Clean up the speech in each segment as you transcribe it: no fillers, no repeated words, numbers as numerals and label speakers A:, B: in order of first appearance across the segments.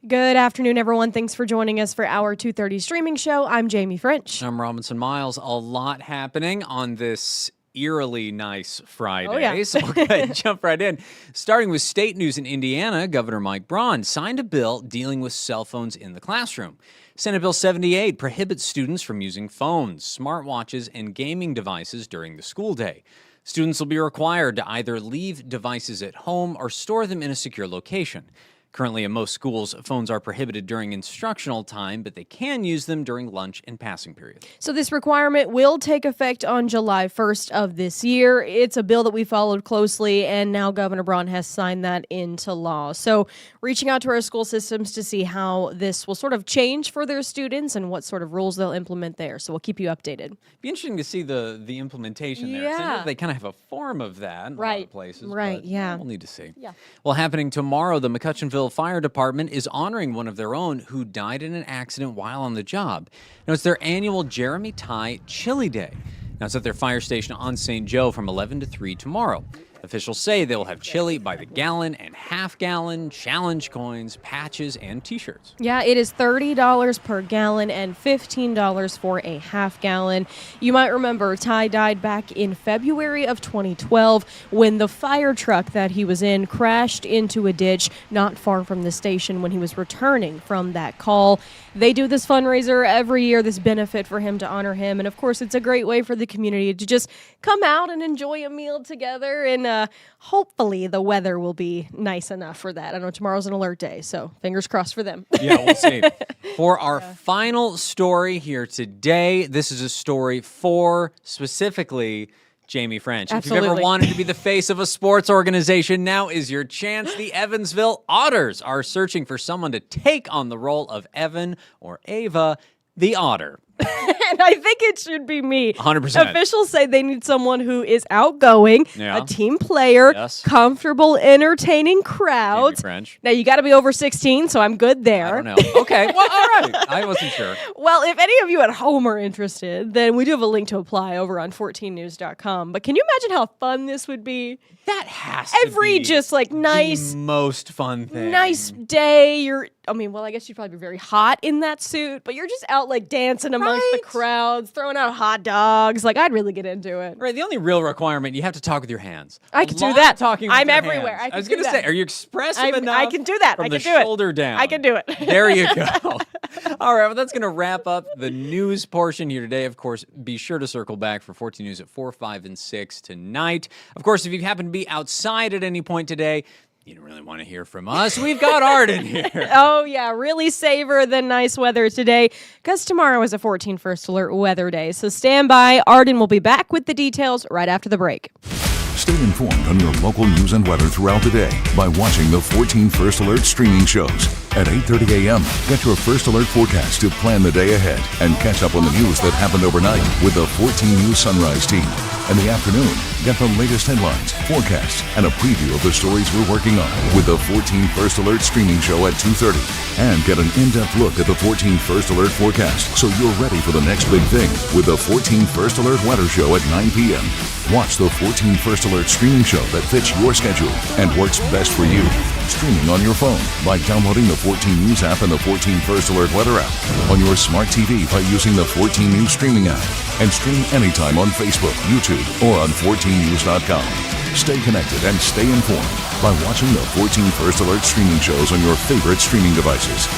A: Good afternoon, everyone. Thanks for joining us for our 2:30 streaming show. I'm Jamie French.
B: I'm Robinson Miles. A lot happening on this eerily nice Friday.
A: Oh, yeah.
B: So we'll go ahead and jump right in. Starting with state news in Indiana, Governor Mike Braun signed a bill dealing with cell phones in the classroom. Senate Bill 78 prohibits students from using phones, smartwatches, and gaming devices during the school day. Students will be required to either leave devices at home or store them in a secure location. Currently, in most schools, phones are prohibited during instructional time, but they can use them during lunch and passing periods.
A: So this requirement will take effect on July 1st of this year. It's a bill that we followed closely, and now Governor Braun has signed that into law. So reaching out to our school systems to see how this will sort of change for their students and what sort of rules they'll implement there. So we'll keep you updated.
B: Be interesting to see the implementation there. 'Cause I know they kind of have a form of that in a lot of places.
A: Right, yeah.
B: We'll need to see.
A: Yeah.
B: Well, happening tomorrow, the McCutcheonville Fire Department is honoring one of their own who died in an accident while on the job. Now, it's their annual Jeremy Ty Chili Day. Now, it's at their fire station on St. Joe from 11 to 3 tomorrow. Officials say they will have chili by the gallon and half-gallon, challenge coins, patches, and T-shirts.
A: Yeah, it is $30 per gallon and $15 for a half gallon. You might remember Ty died back in February of 2012 when the fire truck that he was in crashed into a ditch not far from the station when he was returning from that call. They do this fundraiser every year, this benefit for him to honor him. And of course, it's a great way for the community to just come out and enjoy a meal together. And hopefully the weather will be nice enough for that. I know tomorrow's an alert day, so fingers crossed for them.
B: Yeah, we'll see. For our final story here today, this is a story for specifically Jamie French.
A: Absolutely.
B: If you've ever wanted to be the face of a sports organization, now is your chance. The Evansville Otters are searching for someone to take on the role of Evan or Ava the Otter.
A: And I think it should be me.
B: 100%.
A: Officials say they need someone who is outgoing, a team player, comfortable, entertaining crowds.
B: French.
A: Now, you got to be over 16, so I'm good there.
B: I don't know. Okay. Well, all right. I wasn't sure.
A: Well, if any of you at home are interested, then we do have a link to apply over on 14news.com. But can you imagine how fun this would be?
B: That has
A: to be
B: just
A: like nice,
B: the most fun thing.
A: Nice day. I guess you'd probably be very hot in that suit, but you're just out like dancing amongst the crowds, throwing out hot dogs. Like, I'd really get into it.
B: Right. The only real requirement, you have to talk with your hands.
A: I can do that.
B: I'm
A: everywhere.
B: I was going to say, are you expressive enough?
A: I can do that.
B: From
A: I can
B: the
A: do it.
B: shoulder down.
A: I can do it.
B: There you go. All right. Well, that's going to wrap up the news portion here today. Of course, be sure to circle back for 14 News at 4, 5, and 6 tonight. Of course, if you happen to be outside at any point today, you don't really want to hear from us. We've got Arden here.
A: Oh, yeah. Really savor the nice weather today because tomorrow is a 14 First Alert weather day. So stand by. Arden will be back with the details right after the break.
C: Stay informed on your local news and weather throughout the day by watching the 14 First Alert streaming shows. At 8:30 a.m., get your First Alert forecast to plan the day ahead and catch up on the news that happened overnight with the 14 News Sunrise team. In the afternoon, get the latest headlines, forecasts, and a preview of the stories we're working on with the 14 First Alert streaming show at 2:30. And get an in-depth look at the 14 First Alert forecast so you're ready for the next big thing with the 14 First Alert weather show at 9 p.m. Watch the 14 First Alert streaming show that fits your schedule and works best for you. Streaming on your phone by downloading the 14 News app and the 14 First Alert weather app. On your smart TV by using the 14 News streaming app. And stream anytime on Facebook, YouTube, or on 14news.com. Stay connected and stay informed by watching the 14 First Alert streaming shows on your favorite streaming devices.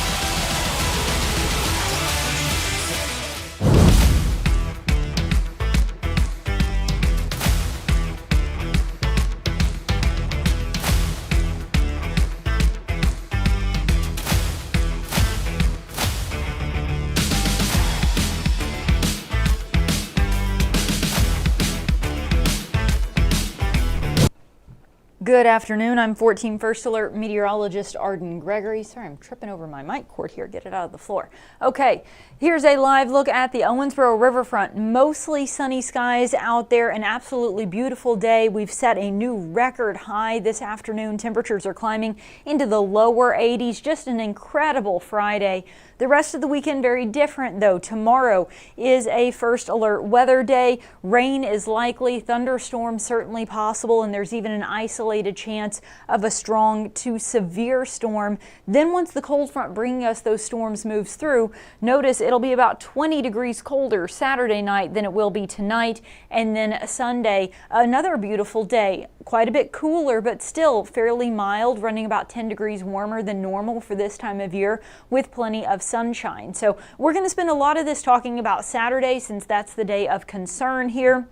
D: Good afternoon. I'm 14 First Alert meteorologist Arden Gregory. Sorry, I'm tripping over my mic cord here. Get it out of the floor. Okay, here's a live look at the Owensboro Riverfront. Mostly sunny skies out there, an absolutely beautiful day. We've set a new record high this afternoon. Temperatures are climbing into the lower 80s. Just an incredible Friday. The rest of the weekend very different though. Tomorrow is a First Alert weather day. Rain is likely, thunderstorms certainly possible, and there's even an isolated isolated chance of a strong to severe storm. Then once the cold front bringing us those storms moves through, notice it'll be about 20 degrees colder Saturday night than it will be tonight. And then Sunday, another beautiful day. Quite a bit cooler, but still fairly mild, running about 10 degrees warmer than normal for this time of year with plenty of sunshine. So we're going to spend a lot of this talking about Saturday since that's the day of concern here.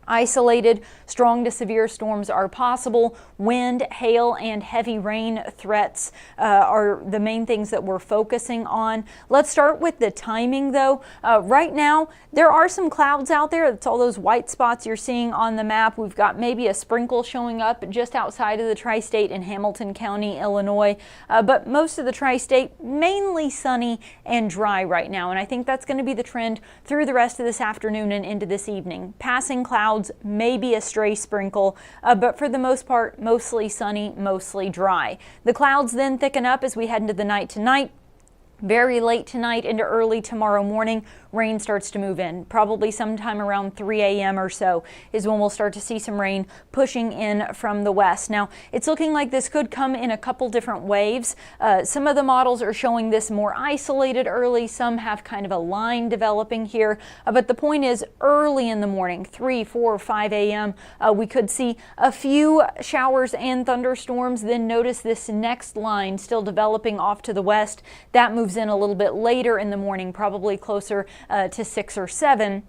D: Isolated, strong to severe storms are possible. Wind, hail, and heavy rain threats are the main things that we're focusing on. Let's start with the timing though. Right now, there are some clouds out there. That's all those white spots you're seeing on the map. We've got maybe a sprinkle showing up just outside of the tri-state in Hamilton County, Illinois. But most of the tri-state mainly sunny and dry right now. And I think that's going to be the trend through the rest of this afternoon and into this evening. Passing clouds, maybe a stray sprinkle, but for the most part, mostly sunny, mostly dry. The clouds then thicken up as we head into the night tonight. Very late tonight into early tomorrow morning, rain starts to move in. Probably sometime around 3 a.m. or so is when we'll start to see some rain pushing in from the west. Now, it's looking like this could come in a couple different waves. Some of the models are showing this more isolated early. Some have kind of a line developing here. But the point is, early in the morning, 3, 4, 5 a.m., we could see a few showers and thunderstorms. Then notice this next line still developing off to the west. That moves in a little bit later in the morning, probably closer to 6 or 7.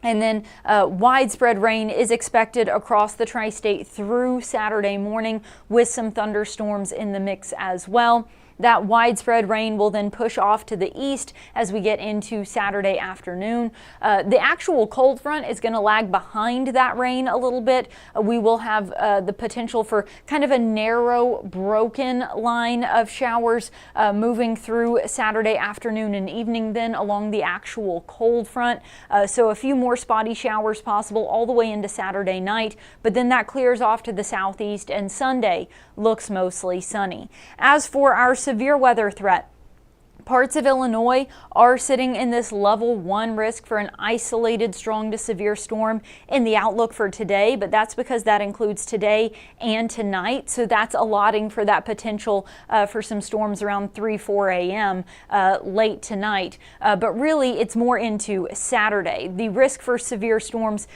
D: And then widespread rain is expected across the tri-state through Saturday morning with some thunderstorms in the mix as well. That widespread rain will then push off to the east as we get into Saturday afternoon. The actual cold front is going to lag behind that rain a little bit. We will have the potential for kind of a narrow, broken line of showers moving through Saturday afternoon and evening then along the actual cold front. So a few more spotty showers possible all the way into Saturday night, but then that clears off to the southeast and Sunday looks mostly sunny. As for our severe weather threat, parts of Illinois are sitting in this level 1 risk for an isolated strong to severe storm in the outlook for today, but that's because that includes today and tonight. So that's allotting for that potential for some storms around 3, 4 a.m. Late tonight. But really, it's more into Saturday. The risk for severe storms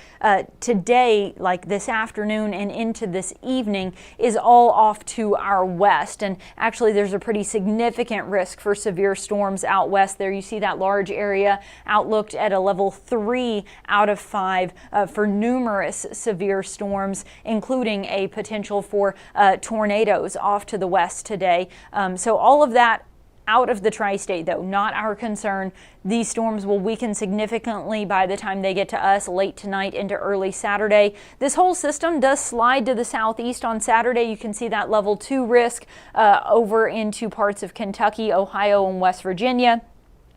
D: today, like this afternoon and into this evening, is all off to our west. And actually, there's a pretty significant risk for severe storms out west there. You see that large area outlooked at a level 3 out of 5 for numerous severe storms, including a potential for tornadoes off to the west today. So all of that out of the tri-state, though, not our concern. These storms will weaken significantly by the time they get to us late tonight into early Saturday. This whole system does slide to the southeast on Saturday. You can see that level 2 risk over into parts of Kentucky, Ohio, and West Virginia.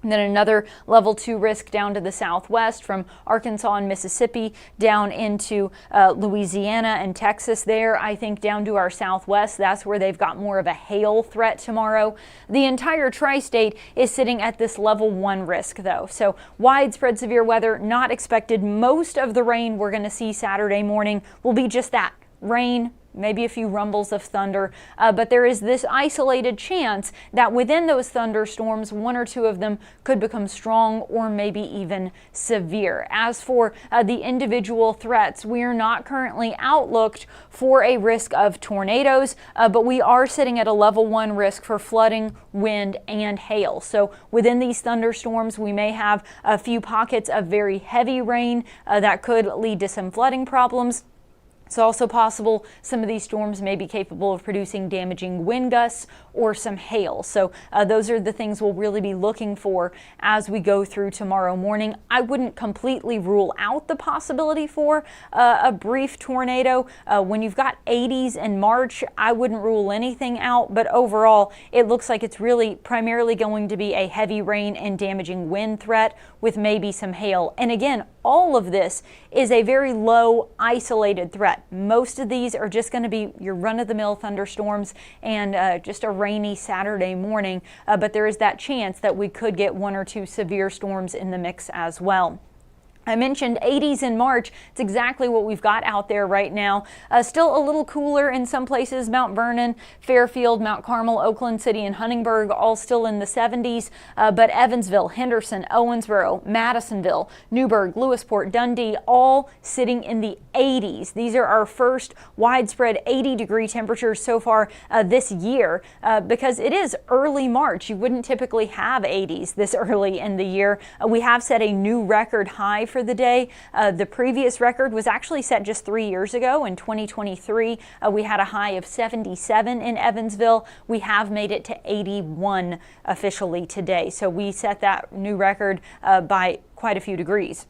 D: And then another level 2 risk down to the southwest from Arkansas and Mississippi down into Louisiana and Texas there. I think down to our southwest, that's where they've got more of a hail threat tomorrow. The entire tri-state is sitting at this level 1 risk though. So widespread severe weather not expected. Most of the rain we're going to see Saturday morning will be just that, rain, maybe a few rumbles of thunder, but there is this isolated chance that within those thunderstorms, 1 or 2 of them could become strong or maybe even severe. As for the individual threats, we are not currently outlooked for a risk of tornadoes, but we are sitting at a level 1 risk for flooding, wind, and hail. So within these thunderstorms, we may have a few pockets of very heavy rain that could lead to some flooding problems. It's also possible some of these storms may be capable of producing damaging wind gusts or some hail. So those are the things we'll really be looking for as we go through tomorrow morning. I wouldn't completely rule out the possibility for a brief tornado. When you've got 80s in March, I wouldn't rule anything out, but overall it looks like it's really primarily going to be a heavy rain and damaging wind threat with maybe some hail. And again, all of this is a very low isolated threat. Most of these are just going to be your run-of-the-mill thunderstorms and just a rainy Saturday morning, but there is that chance that we could get 1 or 2 severe storms in the mix as well. I mentioned 80s in March. It's exactly what we've got out there right now. Still a little cooler in some places. Mount Vernon, Fairfield, Mount Carmel, Oakland City, and Huntingburg all still in the 70s. But Evansville, Henderson, Owensboro, Madisonville, Newburgh, Lewisport, Dundee, all sitting in the 80s. These are our first widespread 80-degree temperatures so far this year because it is early March. You wouldn't typically have 80s this early in the year. We have set a new record high for the day. The previous record was actually set just 3 years ago in 2023. We had a high of 77 in Evansville. We have made it to 81 officially today. So we set that new record by quite a few degrees.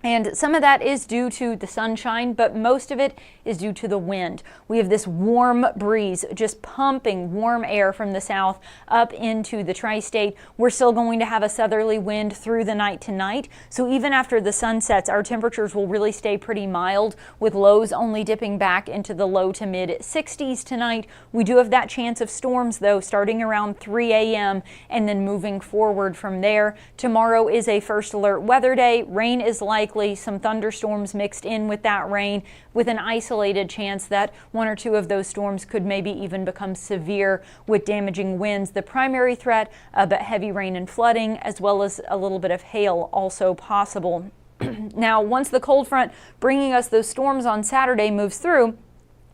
D: And some of that is due to the sunshine, but most of it is due to the wind. We have this warm breeze just pumping warm air from the south up into the tri-state. We're still going to have a southerly wind through the night tonight. So even after the sun sets, our temperatures will really stay pretty mild, with lows only dipping back into the low to mid 60s tonight. We do have that chance of storms, though, starting around 3 a.m. and then moving forward from there. Tomorrow is a first alert weather day. Rain is likely. Some thunderstorms mixed in with that rain, with an isolated chance that one or two of those storms could maybe even become severe with damaging winds. The primary threat, but heavy rain and flooding, as well as a little bit of hail also possible. Now, once the cold front bringing us those storms on Saturday moves through,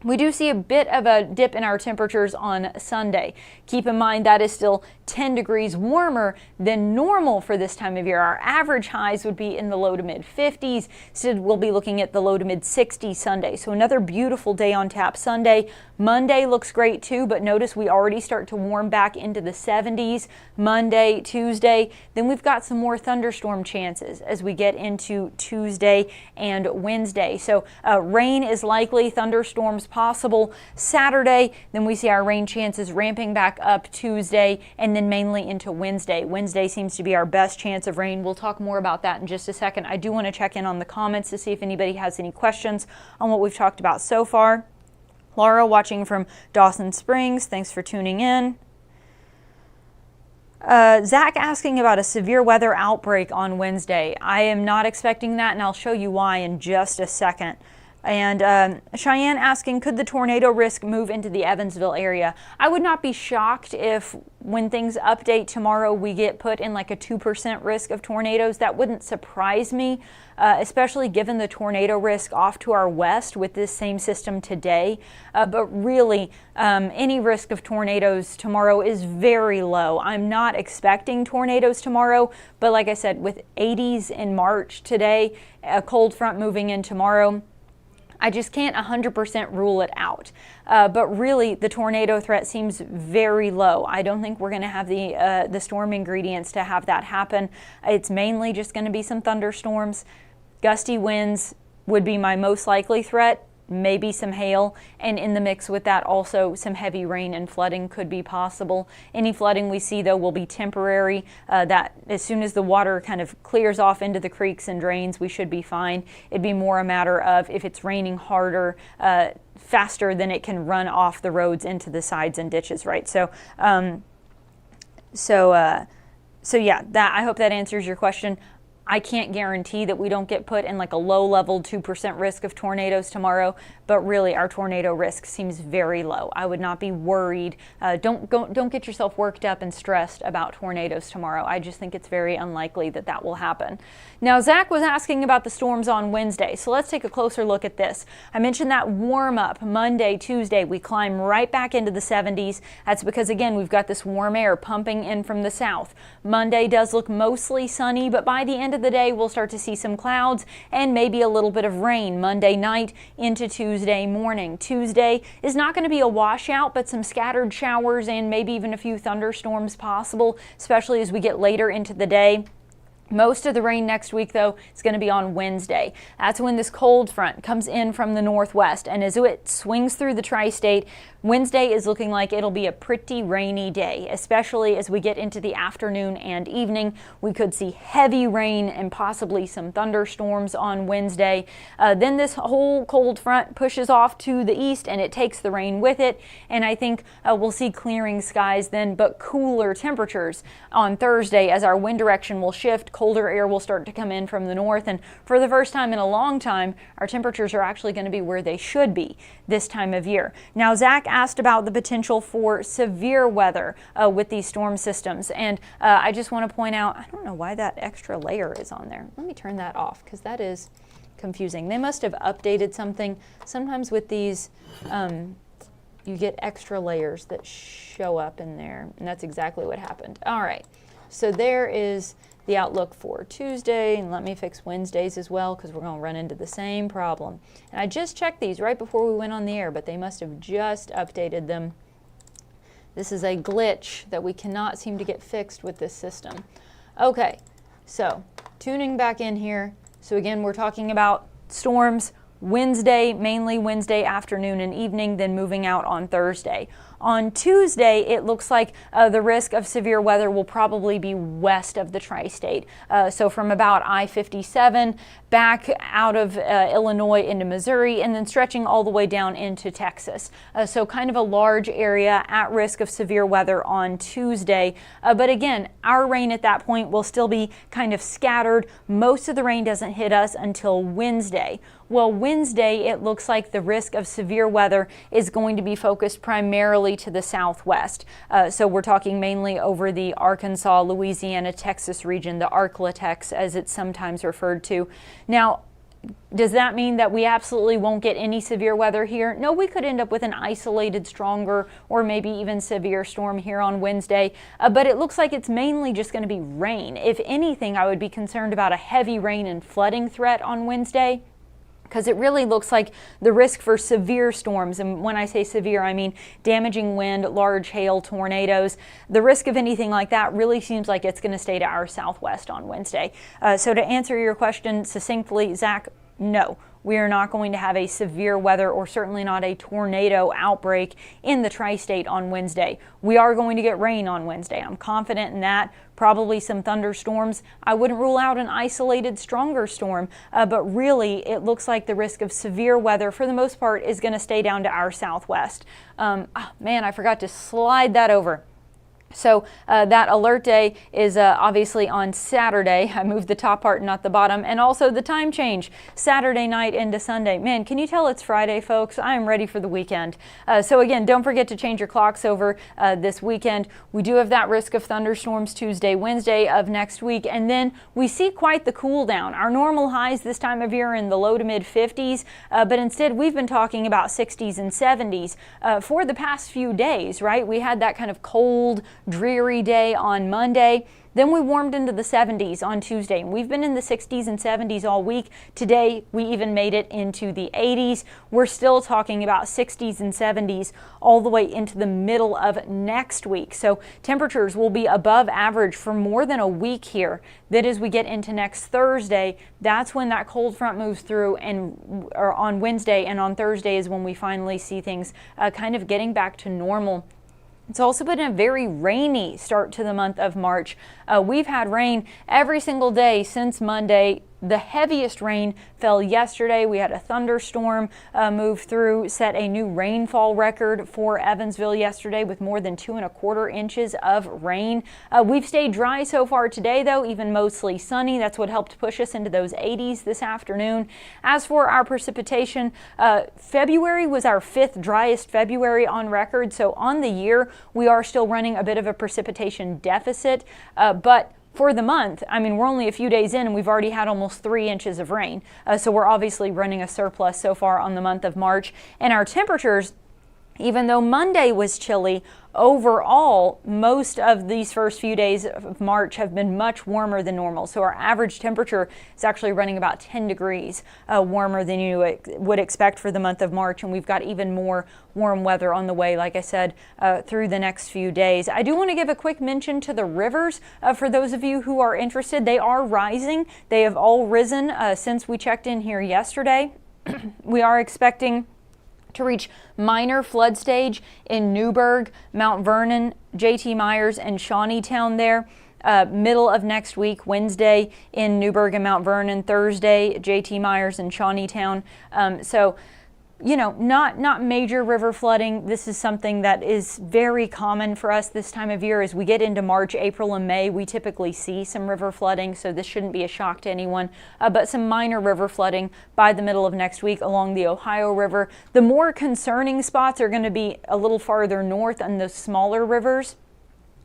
D: we do see a bit of a dip in our temperatures on Sunday. Keep in mind that is still 10 degrees warmer than normal for this time of year. Our average highs would be in the low to mid 50s. So we'll be looking at the low to mid 60s Sunday. So another beautiful day on tap Sunday. Monday looks great too, but notice we already start to warm back into the 70s Monday, Tuesday. Then we've got some more thunderstorm chances as we get into Tuesday and Wednesday. So rain is likely, thunderstorms possible Saturday. Then we see our rain chances ramping back up Tuesday and then mainly into Wednesday. Wednesday seems to be our best chance of rain. We'll talk more about that in just a second. I do want to check in on the comments to see if anybody has any questions on what we've talked about so far. Laura watching from Dawson Springs, thanks for tuning in. Zach asking about a severe weather outbreak on Wednesday. I am not expecting that, and I'll show you why in just a second. And Cheyenne asking, could the tornado risk move into the Evansville area? I would not be shocked if when things update tomorrow we get put in like a 2% risk of tornadoes. That wouldn't surprise me, especially given the tornado risk off to our west with this same system today. But really, any risk of tornadoes tomorrow is very low. I'm not expecting tornadoes tomorrow, but like I said, with 80s in March today, a cold front moving in tomorrow, I just can't 100% rule it out. But really, the tornado threat seems very low. I don't think we're going to have the storm ingredients to have that happen. It's mainly just going to be some thunderstorms. Gusty winds would be my most likely threat. Maybe some hail, and in the mix with that also some heavy rain and flooding could be possible. Any flooding we see though will be temporary. That as soon as the water kind of clears off into the creeks and drains, we should be fine. It'd be more a matter of if it's raining harder, faster, than it can run off the roads into the sides and ditches, right? So yeah, that, I hope that answers your question. I can't guarantee that we don't get put in like a low-level 2% risk of tornadoes tomorrow, but really our tornado risk seems very low. I would not be worried. Don't get yourself worked up and stressed about tornadoes tomorrow. I just think it's very unlikely that that will happen. Now, Zach was asking about the storms on Wednesday, so let's take a closer look at this. I mentioned that warm-up Monday, Tuesday. We climb right back into the 70s. That's because, again, we've got this warm air pumping in from the south. Monday does look mostly sunny, but by the end of the day, we'll start to see some clouds and maybe a little bit of rain Monday night into Tuesday morning. Tuesday is not going to be a washout, but some scattered showers and maybe even a few thunderstorms possible, especially as we get later into the day. Most of the rain next week, though, is going to be on Wednesday. That's when this cold front comes in from the northwest, and as it swings through the tri-state, Wednesday is looking like it'll be a pretty rainy day, especially as we get into the afternoon and evening. We could see heavy rain and possibly some thunderstorms on Wednesday. Then this whole cold front pushes off to the east, and it takes the rain with it, and I think we'll see clearing skies then, but cooler temperatures on Thursday as our wind direction will shift. colder air will start to come in from the north, and for the first time in a long time, our temperatures are actually going to be where they should be this time of year. Now, Zach asked about the potential for severe weather with these storm systems, and I just want to point out, I don't know why that extra layer is on there. Let me turn that off because that is confusing. They must have updated something. Sometimes with these, you get extra layers that show up in there, and that's exactly what happened. All right, so there is the outlook for Tuesday, and let me fix Wednesdays as well because we're going to run into the same problem. And I just checked these right before we went on the air, but they must have just updated them. This is a glitch that we cannot seem to get fixed with this system. Okay, so tuning back in here. So again, we're talking about storms Wednesday, mainly Wednesday afternoon and evening, then moving out on Thursday. On Tuesday, it looks like the risk of severe weather will probably be west of the tri-state. So from about I-57 back out of Illinois into Missouri and then stretching all the way down into Texas. So kind of a large area at risk of severe weather on Tuesday. But again, our rain at that point will still be kind of scattered. Most of the rain doesn't hit us until Wednesday. Well, Wednesday, it looks like the risk of severe weather is going to be focused primarily to the southwest. So we're talking mainly over the Arkansas, Louisiana, Texas region, the Arklatex as it's sometimes referred to. Now, does that mean that we absolutely won't get any severe weather here? No, we could end up with an isolated, stronger, or maybe even severe storm here on Wednesday, but it looks like it's mainly just going to be rain. If anything, I would be concerned about a heavy rain and flooding threat on Wednesday, because it really looks like the risk for severe storms, and when I say severe, I mean damaging wind, large hail, tornadoes, the risk of anything like that really seems like it's going to stay to our southwest on Wednesday. So to answer your question succinctly, Zach, no. We are not going to have a severe weather or certainly not a tornado outbreak in the tri-state on Wednesday. We are going to get rain on Wednesday. I'm confident in that. Probably some thunderstorms. I wouldn't rule out an isolated stronger storm, but really it looks like the risk of severe weather for the most part is going to stay down to our southwest. Man, I forgot to slide that over. So that alert day is obviously on Saturday. I moved the top part, not the bottom, and also the time change, Saturday night into Sunday. Man, can you tell it's Friday, folks? I am ready for the weekend. So again, don't forget to change your clocks over this weekend. We do have that risk of thunderstorms Tuesday, Wednesday of next week, and then we see quite the cool down. Our normal highs this time of year are in the low to mid 50s, but instead we've been talking about 60s and 70s for the past few days, right? We had that kind of cold, dreary day on Monday. Then we warmed into the 70s on Tuesday. We've been in the 60s and 70s all week. Today, we even made it into the 80s. We're still talking about 60s and 70s all the way into the middle of next week. So temperatures will be above average for more than a week here. Then as we get into next Thursday, that's when that cold front moves through, and or on Wednesday and on Thursday is when we finally see things kind of getting back to normal. It's also been a very rainy start to the month of March. We've had rain every single day since Monday. The heaviest rain fell yesterday. We had a thunderstorm move through, set a new rainfall record for Evansville yesterday with more than 2¼ inches of rain. We've stayed dry so far today, though, even mostly sunny. That's what helped push us into those 80s this afternoon. As for our precipitation, February was our 5th driest February on record. So on the year, we are still running a bit of a precipitation deficit, but for the month, I mean, we're only a few days in and we've already had almost 3 inches of rain. So we're obviously running a surplus so far on the month of March. And our temperatures, even though Monday was chilly, overall, most of these first few days of March have been much warmer than normal. So our average temperature is actually running about 10 degrees warmer than you would expect for the month of March. And we've got even more warm weather on the way, like I said, through the next few days. I do want to give a quick mention to the rivers. For those of you who are interested, they are rising. They have all risen since we checked in here yesterday. We are expecting to reach minor flood stage in Newburgh, Mount Vernon, J.T. Myers, and Shawneetown there. Middle of next week, Wednesday in Newburgh and Mount Vernon, Thursday, J.T. Myers and Shawneetown. So not major river flooding. This is something that is very common for us this time of year. As we get into March, April, and May, we typically see some river flooding, so this shouldn't be a shock to anyone. But some minor river flooding by the middle of next week along the Ohio River. The more concerning spots are going to be a little farther north on the smaller rivers.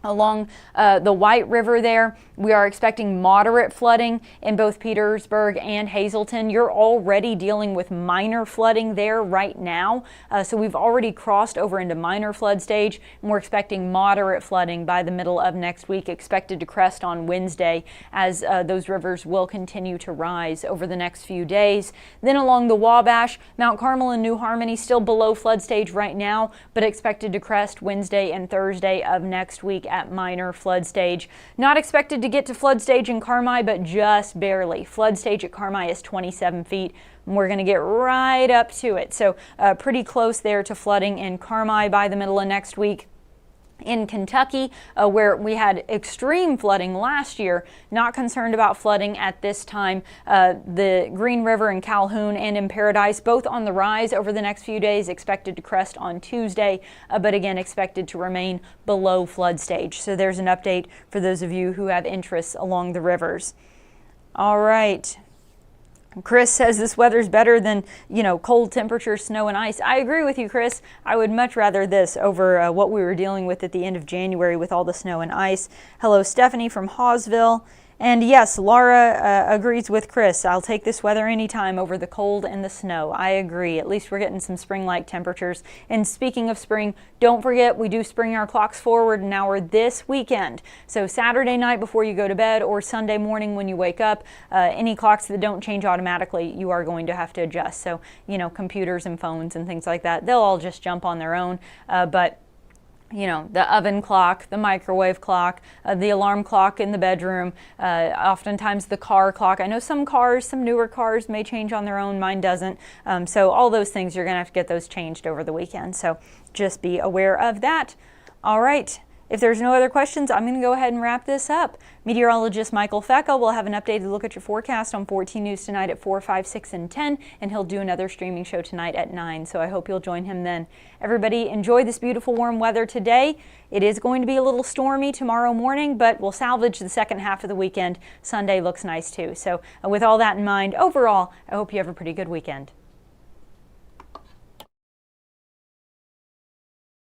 D: Along the White River there, we are expecting moderate flooding in both Petersburg and Hazleton. You're already dealing with minor flooding there right now. So we've already crossed over into minor flood stage, and we're expecting moderate flooding by the middle of next week, expected to crest on Wednesday as those rivers will continue to rise over the next few days. Then along the Wabash, Mount Carmel and New Harmony still below flood stage right now, but expected to crest Wednesday and Thursday of next week at minor flood stage. Not expected to get to flood stage in Carmi, but just barely. Flood stage at Carmi is 27 feet. We're going to get right up to it. So pretty close there to flooding in Carmi by the middle of next week. In Kentucky, where we had extreme flooding last year, not concerned about flooding at this time. The Green River in Calhoun and in Paradise, both on the rise over the next few days, expected to crest on Tuesday, but again expected to remain below flood stage. So there's an update for those of you who have interests along the rivers. All right. Chris says this weather's better than, cold temperatures, snow and ice. I agree with you, Chris. I would much rather this over what we were dealing with at the end of January with all the snow and ice. Hello, Stephanie from Hawesville. And yes, Laura agrees with Chris. I'll take this weather anytime over the cold and the snow. I agree. At least we're getting some spring-like temperatures. And speaking of spring, don't forget we do spring our clocks forward an hour this weekend. So Saturday night before you go to bed or Sunday morning when you wake up, any clocks that don't change automatically, you are going to have to adjust. So, computers and phones and things like that, they'll all just jump on their own. But the oven clock, the microwave clock, the alarm clock in the bedroom, oftentimes the car clock. I know some newer cars may change on their own, mine doesn't. So all those things, you're going to have to get those changed over the weekend. So just be aware of that. All right. If there's no other questions, I'm going to go ahead and wrap this up. Meteorologist Michael Fecka will have an updated look at your forecast on 14 News tonight at 4, 5, 6, and 10, and he'll do another streaming show tonight at 9, so I hope you'll join him then. Everybody, enjoy this beautiful warm weather today. It is going to be a little stormy tomorrow morning, but we'll salvage the second half of the weekend. Sunday looks nice too. So with all that in mind, overall, I hope you have a pretty good weekend.